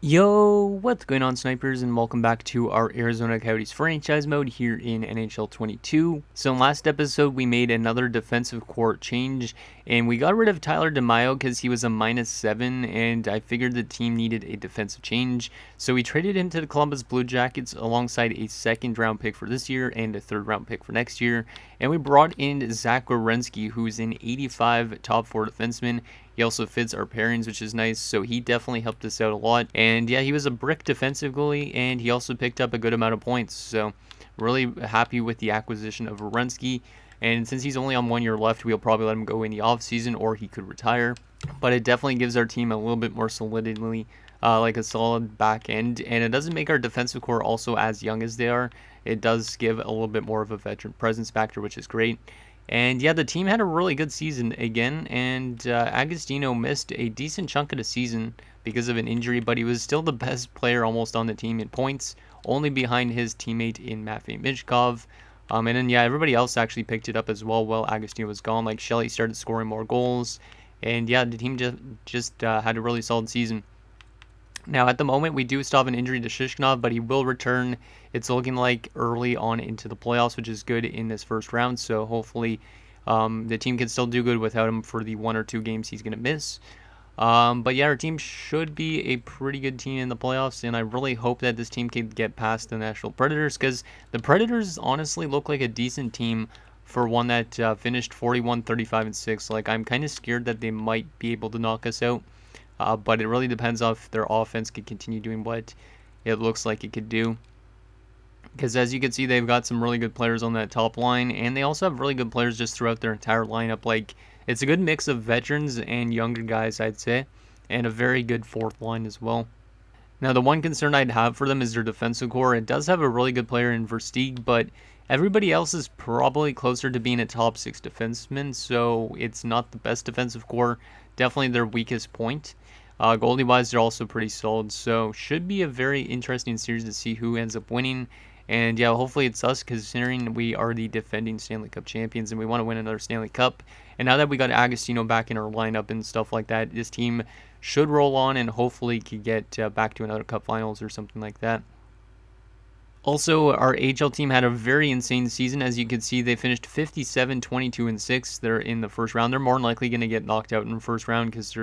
Yo, what's going on, snipers, and welcome back to our Arizona Coyotes franchise mode here in NHL 22. So in last episode, we made another defensive core change, and we got rid of Tyler DeMaio because he was a -7, and I figured the team needed a defensive change. So we traded him to the Columbus Blue Jackets alongside a second-round pick for this year and a third-round pick for next year. And we brought in Zach Werenski, who's an 85 top 4 defenseman. He also fits our pairings, which is nice, so he definitely helped us out a lot. And yeah, he was a brick defensively, and he also picked up a good amount of points. So really happy with the acquisition of Werenski. And since he's only on 1 year left, we'll probably let him go in the offseason, or he could retire. But it definitely gives our team a little bit more solidity, like a solid back end. And it doesn't make our defensive core also as young as they are. It does give a little bit more of a veteran presence factor, which is great. And yeah, the team had a really good season again, and Agostino missed a decent chunk of the season because of an injury, but he was still the best player almost on the team in points, only behind his teammate in Matvei Michkov. And then yeah, everybody else actually picked it up as well while Agostino was gone. Like Shelley started scoring more goals, and yeah, the team just had a really solid season. Now, at the moment, we do still have an injury to Shishkinov, but he will return. It's looking like early on into the playoffs, which is good in this first round. So hopefully the team can still do good without him for the 1 or 2 games he's going to miss. But yeah, our team should be a pretty good team in the playoffs, and I really hope that this team can get past the Nashville Predators, because the Predators honestly look like a decent team for one that finished 41, 35, and 6. Like, I'm kind of scared that they might be able to knock us out. But it really depends on if their offense can continue doing what it looks like it could do. Because as you can see, they've got some really good players on that top line, and they also have really good players just throughout their entire lineup. Like, it's a good mix of veterans and younger guys, I'd say, and a very good fourth line as well. Now, the one concern I'd have for them is their defensive core. It does have a really good player in Versteeg, but everybody else is probably closer to being a top 6 defenseman, so it's not the best defensive core. Definitely their weakest point. Goalie-wise, they're also pretty solid, so should be a very interesting series to see who ends up winning. And yeah, hopefully it's us, considering we are the defending Stanley Cup champions and we want to win another Stanley Cup. And now that we got Agostino back in our lineup and stuff like that, this team should roll on and hopefully could get back to another Cup Finals or something like that. Also, our AHL team had a very insane season. As you can see, they finished 57, 22, and 6. They're in the first round. They're more than likely going to get knocked out in the first round because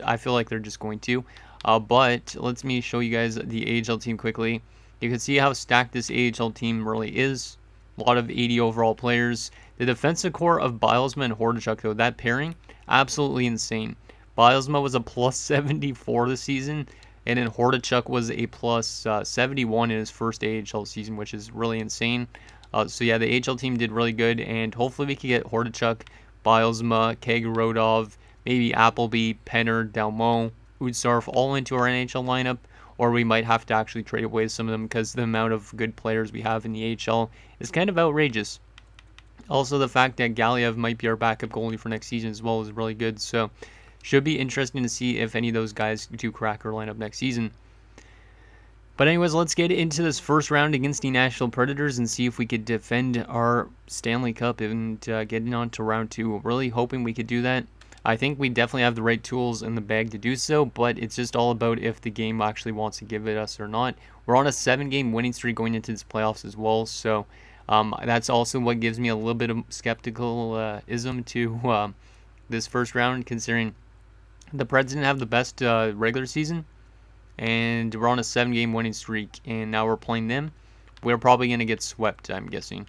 I feel like they're just going to. But let me show you guys the AHL team quickly. You can see how stacked this AHL team really is. A lot of 80 overall players. The defensive core of Bylsma and Hordichuk, though, that pairing, absolutely insane. Bylsma was a plus 74 this season, and then Hordichuk was a plus 71 in his first AHL season, which is really insane. So yeah, the AHL team did really good, and hopefully we can get Hordichuk, Bylsma, Kagorodov, maybe Appleby, Penner, Dalmo, Udsarf all into our NHL lineup, or we might have to actually trade away some of them because the amount of good players we have in the AHL is kind of outrageous. Also, the fact that Galiev might be our backup goalie for next season as well is really good, so should be interesting to see if any of those guys do crack our lineup next season. But anyways, let's get into this first round against the Nashville Predators and see if we could defend our Stanley Cup and get on to round 2. We're really hoping we could do that. I think we definitely have the right tools in the bag to do so, but it's just all about if the game actually wants to give it us or not. We're on a 7-game winning streak going into this playoffs as well, so that's also what gives me a little bit of skepticalism to this first round, considering the Preds didn't have the best regular season, and we're on a 7-game winning streak, and now we're playing them. We're probably going to get swept, I'm guessing.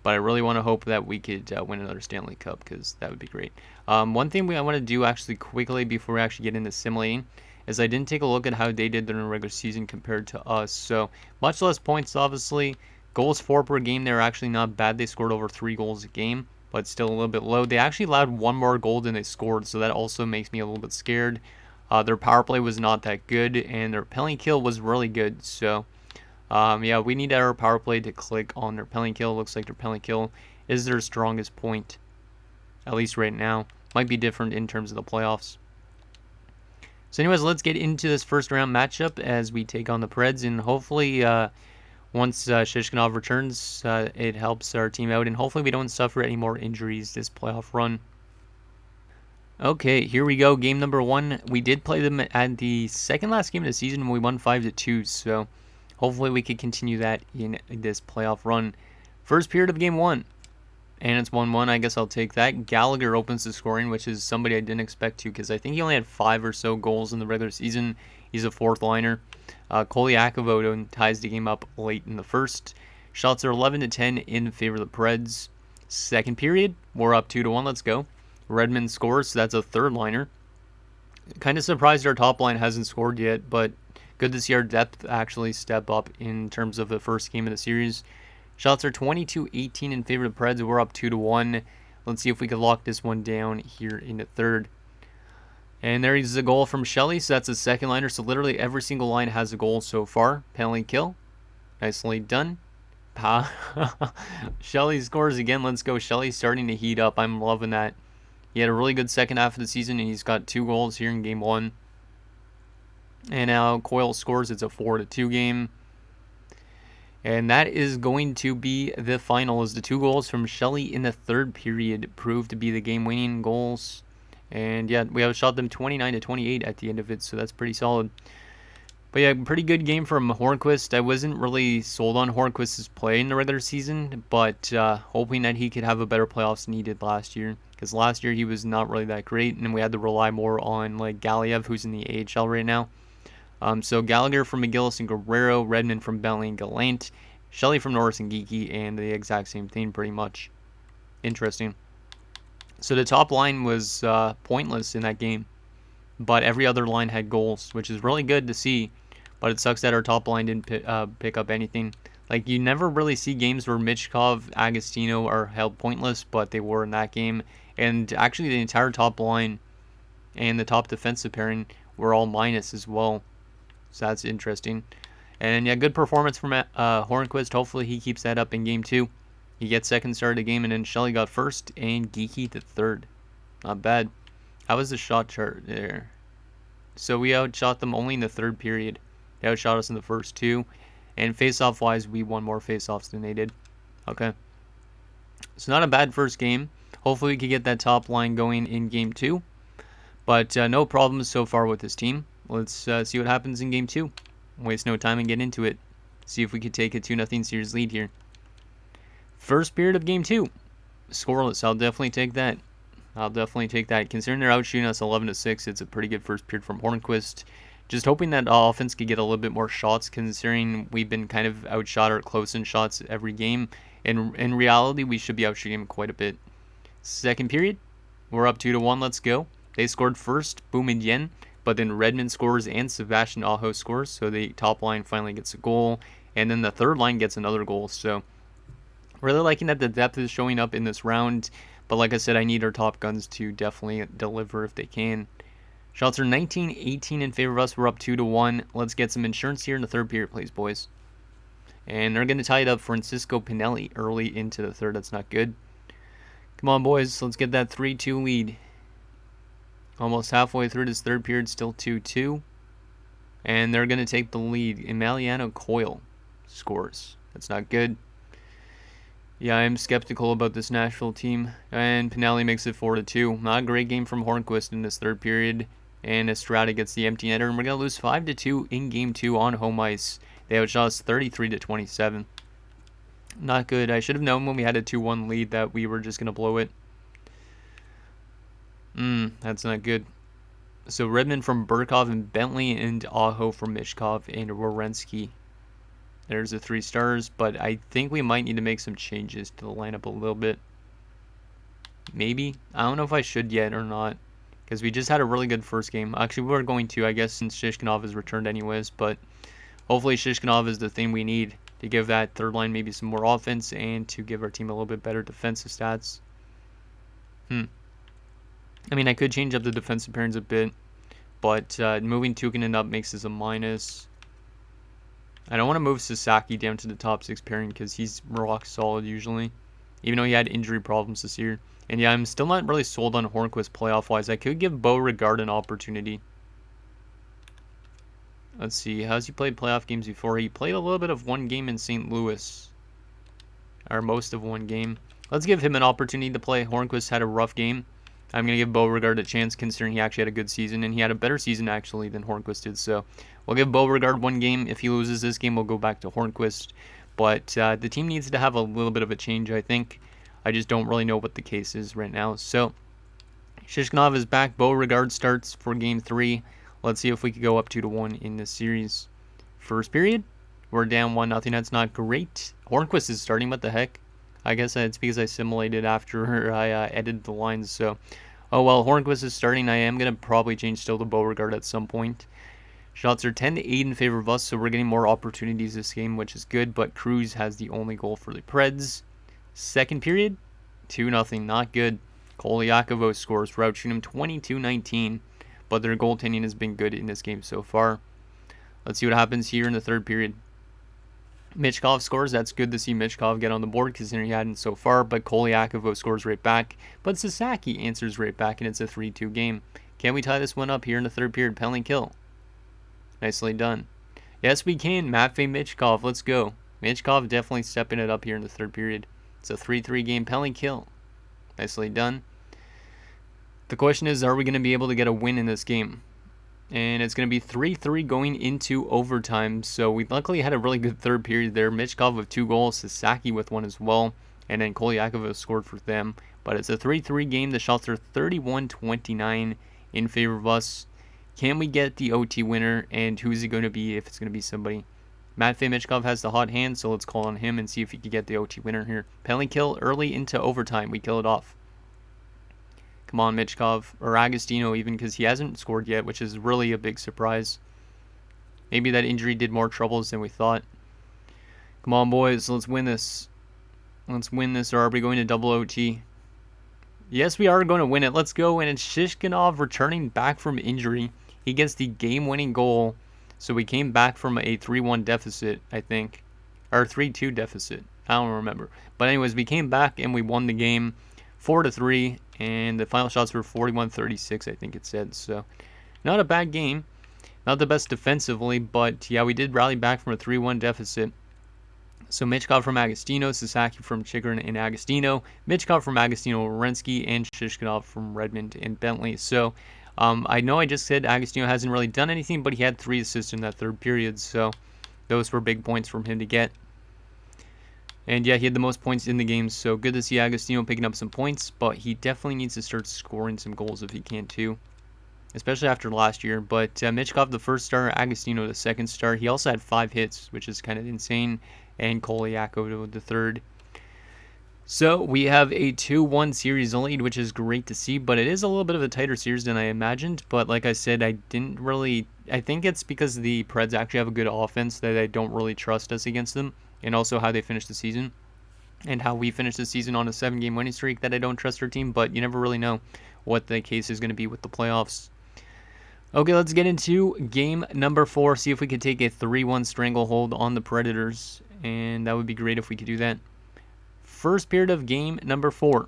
But I really want to hope that we could win another Stanley Cup, because that would be great. One thing I want to do actually quickly before we actually get into simulating is I didn't take a look at how they did during the regular season compared to us. So much less points, obviously. Goals for per game, they're actually not bad. They scored over 3 goals a game, but still a little bit low. They actually allowed 1 more goal than they scored, so that also makes me a little bit scared. Their power play was not that good, and their penalty kill was really good. So, yeah, we need our power play to click on their penalty kill. Looks like their penalty kill is their strongest point, at least right now. Might be different in terms of the playoffs. So anyways, let's get into this first round matchup as we take on the Preds, and hopefully once Shishkinov returns, it helps our team out, and hopefully we don't suffer any more injuries this playoff run. Okay, here we go. Game number 1. We did play them at the second last game of the season. We won 5-2, so hopefully we could continue that in this playoff run. First period of game 1, and it's 1-1. I guess I'll take that. Gallagher opens the scoring, which is somebody I didn't expect to, because I think he only had 5 or so goals in the regular season. He's a fourth liner. Kolyakovo ties the game up late in the first. Shots are 11-10 in favor of the Preds. Second period, we're up 2-1. Let's go. Redmond scores, so that's a third liner. Kind of surprised our top line hasn't scored yet, but good to see our depth actually step up in terms of the first game of the series. Shots are 22-18 in favor of the Preds. We're up 2-1. Let's see if we can lock this one down here in the third. And there is a goal from Shelley, so that's a second liner. So literally every single line has a goal so far. Penalty kill. Nicely done. Shelley scores again. Let's go. Shelley's starting to heat up. I'm loving that. He had a really good second half of the season, and he's got 2 goals here in game 1. And now Coyle scores. It's a 4-2 game. And that is going to be the final, as the 2 goals from Shelley in the third period proved to be the game-winning goals. And yeah, we outshot them 29-28 at the end of it, so that's pretty solid. But yeah, pretty good game from Hornqvist. I wasn't really sold on Hornqvist's play in the regular season, but hoping that he could have a better playoffs than he did last year. Because last year he was not really that great, and we had to rely more on like Galiev, who's in the AHL right now. So Gallagher from McGillis and Guerrero, Redmond from Bentley and Gallant, Shelley from Norris and Geeky, and the exact same thing pretty much. Interesting. So the top line was pointless in that game, but every other line had goals, which is really good to see. But it sucks that our top line didn't pick up anything. Like, you never really see games where Michkov, Agostino are held pointless, but they were in that game. And actually the entire top line and the top defensive pairing were all minus as well. So that's interesting. And yeah, good performance from Hornqvist. Hopefully he keeps that up in game 2. He gets second start of the game, and then Shelley got first and Geeky the third. Not bad. How was the shot chart there? So we outshot them only in the third period. They outshot us in the first 2. And face-off wise, we won more face-offs than they did. Okay. So not a bad first game. Hopefully we can get that top line going in game 2. But no problems so far with this team. Let's see what happens in game 2. Waste no time and get into it. See if we could take a 2-0 series lead here. First period of game 2. Scoreless. I'll definitely take that. Considering they're outshooting us 11-6, it's a pretty good first period from Hornqvist. Just hoping that offense could get a little bit more shots, considering we've been kind of outshot or close in shots every game. And in reality, we should be outshooting them quite a bit. Second period, we're up 2-1. Let's go. They scored first, Boom and Yen, but then Redmond scores and Sebastian Aho scores, so the top line finally gets a goal, and then the third line gets another goal. So really liking that the depth is showing up in this round, but like I said, I need our top guns to definitely deliver if they can. Shots are 19-18 in favor of us. We're up 2-1. Let's get some insurance here in the third period, please, boys. And they're going to tie it up. Francisco Pinelli early into the third. That's not good. Come on, boys. Let's get that 3-2 lead. Almost halfway through this third period, still 2-2. And they're going to take the lead. Emiliano Coyle scores. That's not good. Yeah, I'm skeptical about this Nashville team. And Pinelli makes it 4-2. Not a great game from Hornqvist in this third period. And Estrada gets the empty netter. And we're going to lose 5-2 in game 2 on home ice. They outshot us 33-27. Not good. I should have known when we had a 2-1 lead that we were just going to blow it. That's not good. So Redmond from Burkov and Bentley, and Aho from Mishkov and Wierenski. There's the 3 stars, but I think we might need to make some changes to the lineup a little bit. Maybe. I don't know if I should yet or not, because we just had a really good first game. Actually, we're going to, I guess, since Shishkinov has returned anyways, but hopefully Shishkinov is the thing we need to give that third line maybe some more offense and to give our team a little bit better defensive stats. I mean, I could change up the defensive pairings a bit, but moving Tukinen up makes us a minus. I don't want to move Sasaki down to the top 6 pairing because he's rock solid usually, even though he had injury problems this year. And yeah, I'm still not really sold on Hornqvist playoff-wise. I could give Beauregard an opportunity. Let's see, how's he played playoff games before? He played a little bit of one game in St. Louis, or most of one game. Let's give him an opportunity to play. Hornqvist had a rough game. I'm going to give Beauregard a chance considering he actually had a good season, and he had a better season actually than Hornquist did. So we'll give Beauregard one game. If he loses this game, we'll go back to Hornquist. But the team needs to have a little bit of a change, I think. I just don't really know what the case is right now. So Shishkinov is back. Beauregard starts for Game 3. Let's see if we could go up 2-1 in this series. First period, we're down 1-0. That's not great. Hornquist is starting. What the heck? I guess it's because I simulated after I edited the lines. So, oh well, Hornquist is starting. I am going to probably change still to Beauregard at some point. Shots are 10-8 in favor of us, so we're getting more opportunities this game, which is good. But Cruz has the only goal for the Preds. Second period, 2-0. Not good. Kolyakovo scores. We're outshooting him 22-19. But their goaltending has been good in this game so far. Let's see what happens here in the third period. Michkov scores. That's good to see Michkov get on the board considering he hadn't so far. But Kolyakovo scores right back. But Sasaki answers right back, and it's a 3-2 game. Can we tie this one up here in the third period? Penalty kill. Nicely done. Yes, we can. Matvey Michkov. Let's go. Michkov definitely stepping it up here in the third period. It's a 3-3 game. Penalty kill. Nicely done. The question is, are we going to be able to get a win in this game? And it's going to be 3-3 going into overtime. So we luckily had a really good third period there. Michkov with 2 goals, Sasaki with 1 as well. And then Kolyakovo scored for them. But it's a 3-3 game. The shots are 31-29 in favor of us. Can we get the OT winner? And who's it going to be if it's going to be somebody? Matvey Michkov has the hot hand, so let's call on him and see if he can get the OT winner here. Penalty kill early into overtime. We kill it off. Come on, Michkov, or Agostino even, because he hasn't scored yet, which is really a big surprise. Maybe that injury did more troubles than we thought. Come on, boys, let's win this. Let's win this, or are we going to double OT? Yes, we are going to win it. Let's go, and it's Shishkinov returning back from injury. He gets the game-winning goal, so we came back from a 3-1 deficit, I think, or 3-2 deficit. I don't remember. But anyways, we came back, and we won the game 4-3. And the final shots were 41-36, I think it said. So, not a bad game. Not the best defensively, but yeah, we did rally back from a 3-1 deficit. So, Michkov from Agostino, Sasaki from Chikrin and Agostino, Michkov from Agostino, Werenski, and Shishkinov from Redmond and Bentley. So, I know I just said Agostino hasn't really done anything, but he had 3 assists in that third period. So, those were big points from him to get. And yeah, he had the most points in the game, so good to see Agostino picking up some points, but he definitely needs to start scoring some goals if he can too, especially after last year. But Michkov the first star, Agostino the second star. He also had 5 hits, which is kind of insane, and Kolyakovo the third. So we have a 2-1 series lead, which is great to see, but it is a little bit of a tighter series than I imagined. But like I said, I think it's because the Preds actually have a good offense that I don't really trust us against them. And also how they finished the season, and how we finished the season on a 7-game winning streak that I don't trust our team, but you never really know what the case is going to be with the playoffs. Okay, let's get into game number 4, see if we could take a 3-1 stranglehold on the Predators, and that would be great if we could do that. First period of game number 4,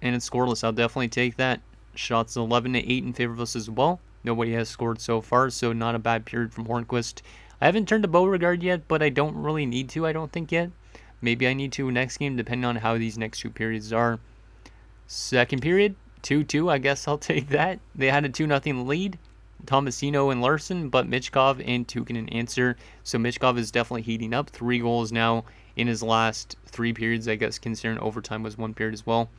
and it's scoreless. I'll definitely take that. Shots 11-8 in favor of us as well. Nobody has scored so far, so not a bad period from Hornquist. I haven't turned to Beauregard yet, but I don't really need to, I don't think yet. Maybe I need to next game, depending on how these next 2 periods are. Second period, 2-2, I guess I'll take that. They had a 2-0 lead, Tomasino and Larson, but Michkov and Tukinen answer. So Michkov is definitely heating up. 3 goals now in his last 3 periods, I guess, considering overtime was 1 period as well.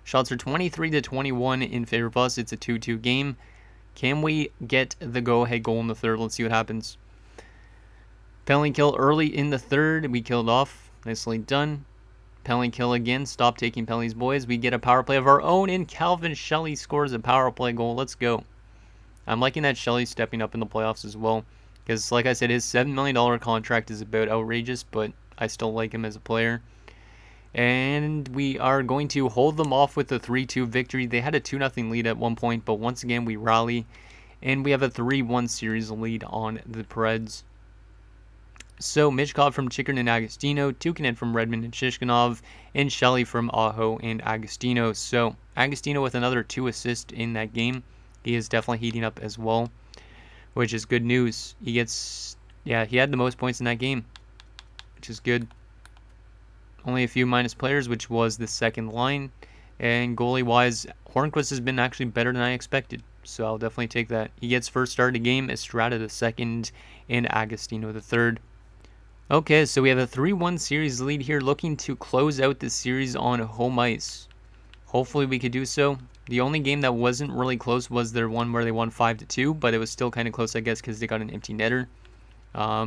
Shots are 23-21 in favor of us. It's a 2-2 game. Can we get the go-ahead goal in the third? Let's see what happens. Penalty kill early in the third. We killed off. Nicely done. Penalty kill again. Stop taking penalties, boys. We get a power play of our own, and Calvin Shelley scores a power play goal. Let's go. I'm liking that Shelley's stepping up in the playoffs as well. Because, like I said, his $7 million contract is about outrageous, but I still like him as a player. And we are going to hold them off with a 3-2 victory. They had a 2-0 lead at one point, but once again, we rally. And we have a 3-1 series lead on the Preds. So, Michkov from Chikrin and Agostino, Tukinen from Redmond and Shishkinov, and Shelley from Aho and Agostino. So, Agostino with another 2 assists in that game. He is definitely heating up as well, which is good news. He had the most points in that game, which is good. Only a few minus players, which was the second line. And goalie-wise, Hornquist has been actually better than I expected. So I'll definitely take that. He gets first start of the game, Estrada the second, and Agostino the third. Okay, so we have a 3-1 series lead here, looking to close out this series on home ice. Hopefully we could do so. The only game that wasn't really close was their one where they won 5-2, but it was still kind of close, I guess, because they got an empty netter.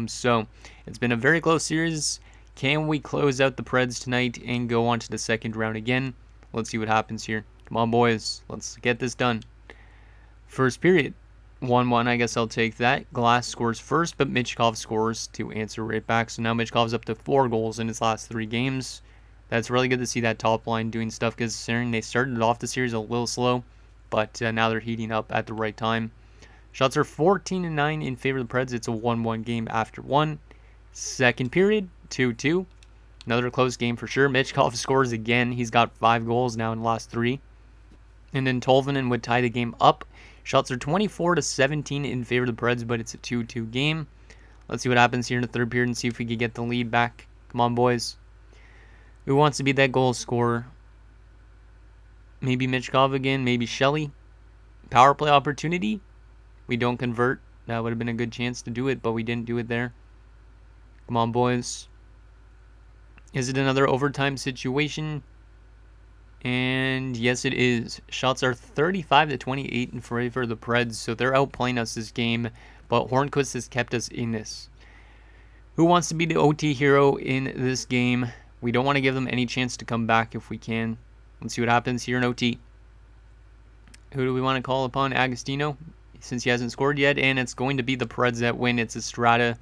So it's been a very close series. Can we close out the Preds tonight and go on to the second round again? Let's see what happens here. Come on, boys. Let's get this done. First period. 1-1, I guess I'll take that. Glass scores first, but Michkov scores to answer right back. So now Michkov's up to 4 goals in his last 3 games. That's really good to see that top line doing stuff, considering they started off the series a little slow, but now they're heating up at the right time. Shots are 14-9 in favor of the Preds. It's a 1-1 game after 1. Second period, 2-2. Another close game for sure. Michkov scores again. He's got 5 goals now in the last 3. And then Tolvanen would tie the game up. Shots are 24-17 in favor of the Preds, but it's a 2-2 game. Let's see what happens here in the third period and see if we can get the lead back. Come on, boys. Who wants to be that goal scorer? Maybe Michkov again, maybe Shelley. Power play opportunity. We don't convert. That would have been a good chance to do it, but we didn't do it there. Come on, boys. Is it another overtime situation? And yes, it is. Shots are 35-28 in favor of the Preds, so they're outplaying us this game, but Hornquist has kept us in this. Who wants to be the OT hero in this game? We don't want to give them any chance to come back if we can. Let's see what happens here in OT. Who do we want to call upon? Agostino, since he hasn't scored yet, and it's going to be the Preds that win. It's Estrada,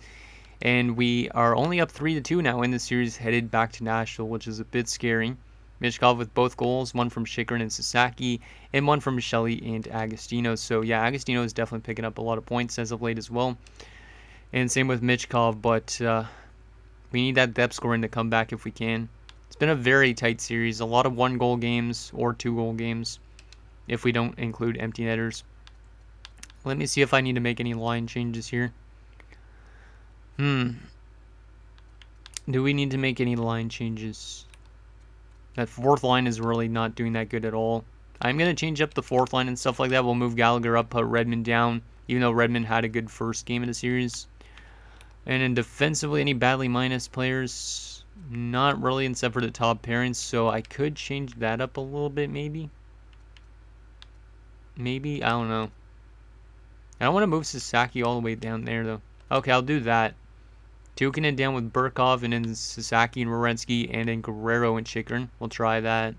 and we are only up 3-2 now in the series, headed back to Nashville, which is a bit scary. Michkov with both goals, one from Chychrun and Sasaki, and one from Shelley and Agostino. So yeah, Agostino is definitely picking up a lot of points as of late as well. And same with Michkov, but we need that depth scoring to come back if we can. It's been a very tight series, a lot of 1-goal games or 2-goal games if we don't include empty netters. Let me see if I need to make any line changes here. Do we need to make any line changes? That fourth line is really not doing that good at all. I'm going to change up the fourth line and stuff like that. We'll move Gallagher up, put Redmond down, even though Redmond had a good first game of the series. And then defensively, any badly minus players? Not really, except for the top pairings. So I could change that up a little bit, maybe. Maybe, I don't know. I don't want to move Sasaki all the way down there, though. Okay, I'll do that. Tukinen down with Burkov, and then Sasaki and Werenski, and then Guerrero and Chychrun. We'll try that.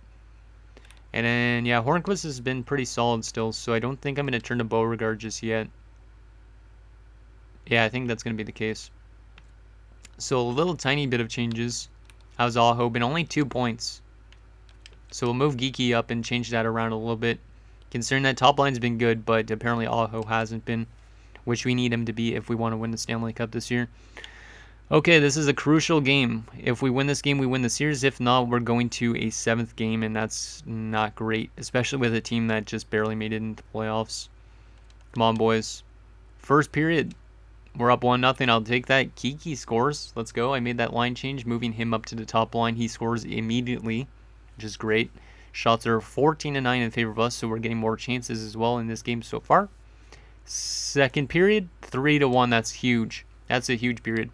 And then, yeah, Hornquist has been pretty solid still, so I don't think I'm going to turn to Beauregard just yet. Yeah, I think that's going to be the case. So a little tiny bit of changes. How's Aho? Been only 2 points. So we'll move Geeky up and change that around a little bit. Considering that top line's been good, but apparently Aho hasn't been, which we need him to be if we want to win the Stanley Cup this year. Okay, this is a crucial game. If we win this game, we win the series. If not, we're going to a 7th game, and that's not great, especially with a team that just barely made it into the playoffs. Come on, boys. First period. We're up 1-0. I'll take that. Kiki scores. Let's go. I made that line change, moving him up to the top line. He scores immediately, which is great. Shots are 14-9 in favor of us, so we're getting more chances as well in this game so far. Second period, 3-1. That's huge. That's a huge period.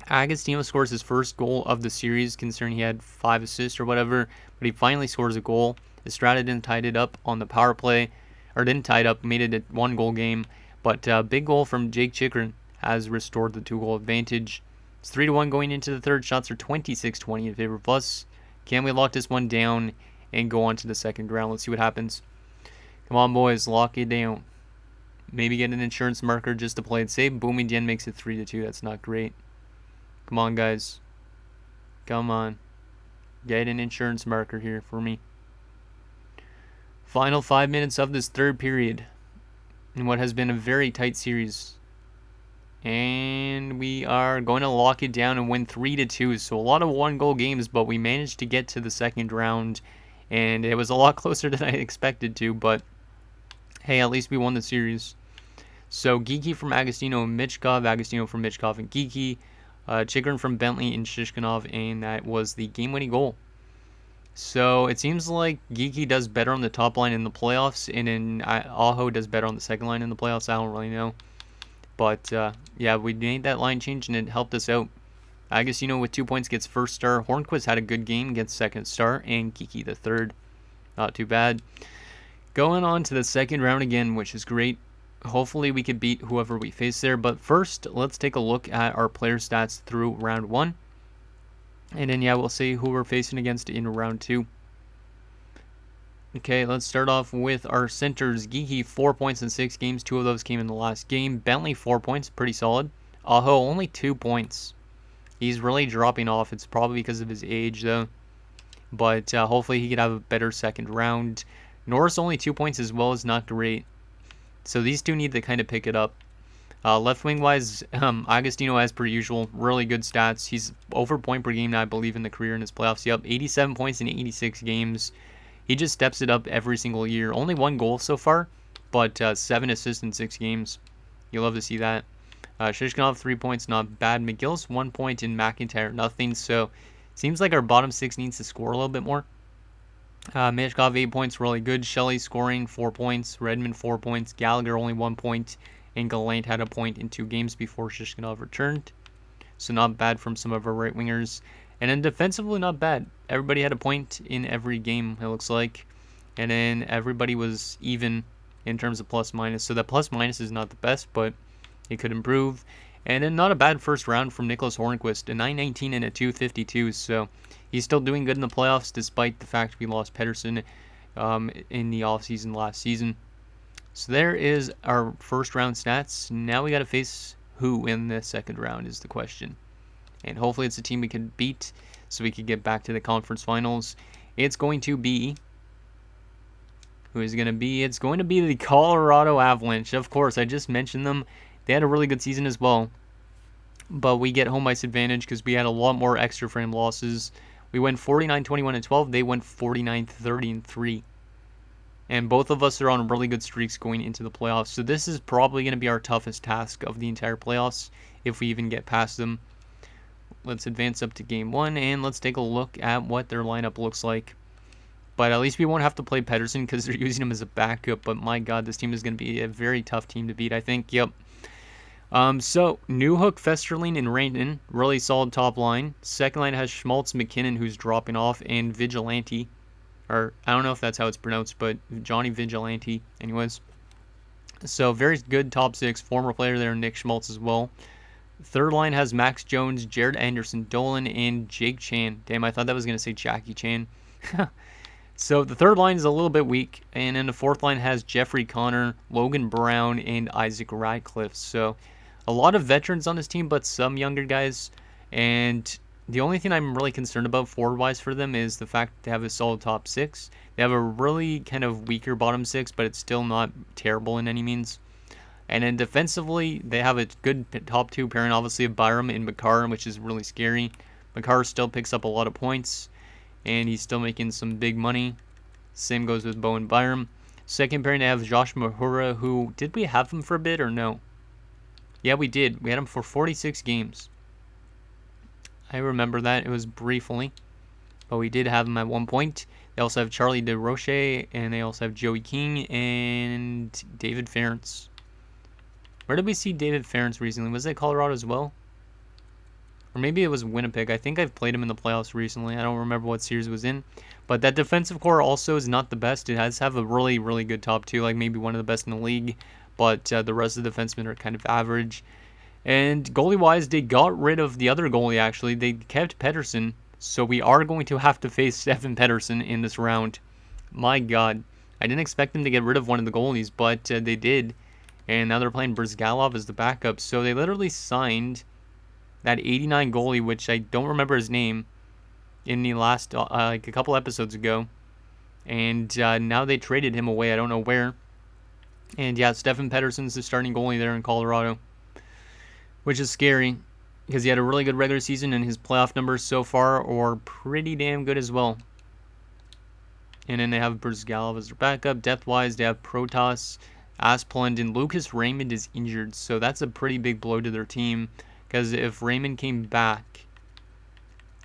Agostino scores his first goal of the series, considering he had 5 assists or whatever, but he finally scores a goal. Estrada didn't tie it up on the power play, or didn't tie it up, made it a 1-goal game, but big goal from Jake Chychrun has restored the 2-goal advantage. It's 3-1 going into the third. Shots are 26-20 in favor of us. Can we lock this one down and go on to the second round? Let's see what happens. Come on, boys, lock it down. Maybe get an insurance marker just to play it safe. Boumedienne makes it 3-2. That's not great. Come on, guys. Come on. Get an insurance marker here for me. Final 5 minutes of this third period in what has been a very tight series. And we are going to lock it down and win 3-2. So a lot of 1-goal games, but we managed to get to the second round. And it was a lot closer than I expected to, but hey, at least we won the series. So Geeky from Agostino and Michkov, Agostino from Michkov and Geeky. Chychrun from Bentley and Shishkinov, and that was the game-winning goal. So it seems like Geeky does better on the top line in the playoffs, and then Aho does better on the second line in the playoffs. I don't really know. But yeah, we made that line change, and it helped us out. I guess, with 2 points gets first star. Hornquist had a good game, gets second star, and Geeky the third. Not too bad. Going on to the second round again, which is great. Hopefully we could beat whoever we face there. But first, let's take a look at our player stats through round 1. And then, yeah, we'll see who we're facing against in round 2. Okay, let's start off with our centers. Geeky, 4 points in 6 games. 2 of those came in the last game. Bentley, 4 points. Pretty solid. Aho, only 2 points. He's really dropping off. It's probably because of his age, though. But hopefully he could have a better second round. Norris, only 2 points as well, is not great. So these two need to kind of pick it up. Left wing wise, Agostino, as per usual, really good stats. He's over point per game now, I believe, in the career in his playoffs. Yep, 87 points in 86 games. He just steps it up every single year. Only 1 goal so far, but 7 assists in 6 games. You love to see that. Shishkinov, 3 points, not bad. McGill's 1 point, in McIntyre, nothing. So seems like our bottom 6 needs to score a little bit more. Mishkov, 8 points, really good. Shelley scoring 4 points. Redmond, 4 points. Gallagher, only 1 point. And Gallant had a point in 2 games before Shishkinov returned. So not bad from some of our right wingers. And then defensively, not bad. Everybody had a point in every game, it looks like. And then everybody was even in terms of plus minus. So that plus minus is not the best, but it could improve. And then not a bad first round from Nicholas Hornquist. A 919 and a 252. So he's still doing good in the playoffs, despite the fact we lost Pettersson in the offseason last season. So there is our first round stats. Now we got to face who in the second round is the question. And hopefully it's a team we can beat so we can get back to the conference finals. It's going to be... Who is it going to be? It's going to be the Colorado Avalanche. Of course, I just mentioned them. They had a really good season as well. But we get home ice advantage because we had a lot more extra frame losses. We went 49-21-12. They went 49-30-3. And both of us are on really good streaks going into the playoffs. So this is probably going to be our toughest task of the entire playoffs, if we even get past them. Let's advance up to game 1, and let's take a look at what their lineup looks like. But at least we won't have to play Pettersson because they're using him as a backup. But my God, this team is going to be a very tough team to beat, I think. Yep. So, Newhook, Festerling, and Raymond, really solid top line. Second line has Schmaltz, McKinnon, who's dropping off, and Vigilante. Or, I don't know if that's how it's pronounced, but Johnny Vigilante, anyways. So, very good top 6. Former player there, Nick Schmaltz as well. Third line has Max Jones, Jared Anderson, Dolan, and Jake Chan. Damn, I thought that was going to say Jackie Chan. So, the third line is a little bit weak. And then the fourth line has Jeffrey Connor, Logan Brown, and Isaac Radcliffe. So, a lot of veterans on this team, but some younger guys. And the only thing I'm really concerned about forward-wise for them is the fact they have a solid top 6. They have a really kind of weaker bottom 6, but it's still not terrible in any means. And then defensively, they have a good top 2 pairing, obviously, of Byram and Makar, which is really scary. Makar still picks up a lot of points, and he's still making some big money. Same goes with Bowen Byram. Second pairing, they have Josh Mahura, who, did we have him for a bit or no? Yeah, we did. We had him for 46 games. I remember that. It was briefly. But we did have him at one point. They also have Charlie DeRoche, and they also have Joey King and David Ferentz. Where did we see David Ferentz recently? Was it Colorado as well? Or maybe it was Winnipeg. I think I've played him in the playoffs recently. I don't remember what series it was in. But that defensive core also is not the best. It has to have a really, really good top 2, like maybe one of the best in the league. But the rest of the defensemen are kind of average. And goalie-wise, they got rid of the other goalie, actually. They kept Pettersson. So we are going to have to face Stefan Pettersson in this round. My God. I didn't expect them to get rid of one of the goalies, but they did. And now they're playing Brzgalov as the backup. So they literally signed that 89 goalie, which I don't remember his name, in the last, like a couple episodes ago. And now they traded him away. I don't know where. And yeah, Stefan Pettersson's the starting goalie there in Colorado. Which is scary, because he had a really good regular season, and his playoff numbers so far are pretty damn good as well. And then they have Brzgalov as their backup. Depth-wise, they have Protas, Asplund, and Lucas Raymond is injured. So that's a pretty big blow to their team, because if Raymond came back,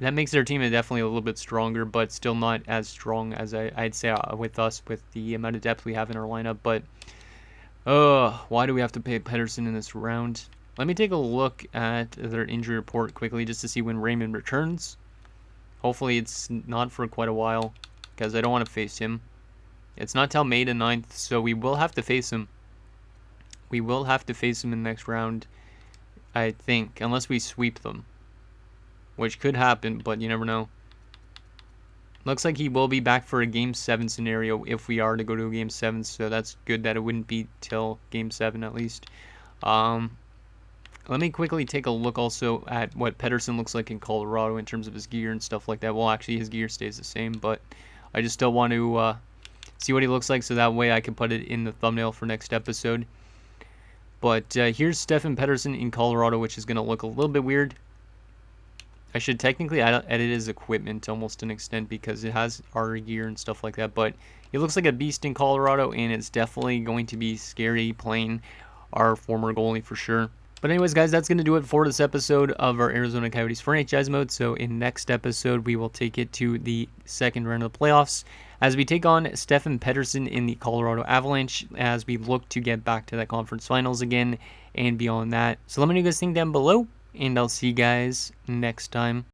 That makes their team definitely a little bit stronger, but still not as strong as I'd say with us, with the amount of depth we have in our lineup. But why do we have to pay Pettersson in this round? Let me take a look at their injury report quickly just to see when Raymond returns. Hopefully it's not for quite a while, because I don't want to face him. It's not till May the 9th, so we will have to face him. We will have to face him in the next round, I think, unless we sweep them, which could happen, but you never know. Looks like he will be back for a Game 7 scenario if we are to go to a Game 7, so that's good that it wouldn't be till Game 7 at least. Let me quickly take a look also at what Pettersson looks like in Colorado in terms of his gear and stuff like that. Well, actually, his gear stays the same, but I just still want to see what he looks like so that way I can put it in the thumbnail for next episode. But here's Stefan Pettersson in Colorado, which is going to look a little bit weird. I should technically edit his equipment to almost an extent because it has our gear and stuff like that. But he looks like a beast in Colorado, and it's definitely going to be scary playing our former goalie for sure. But anyways, guys, that's going to do it for this episode of our Arizona Coyotes franchise mode. So in next episode, we will take it to the second round of the playoffs as we take on Stefan Pettersson in the Colorado Avalanche as we look to get back to that conference finals again and beyond that. So let me know what you guys think down below, and I'll see you guys next time.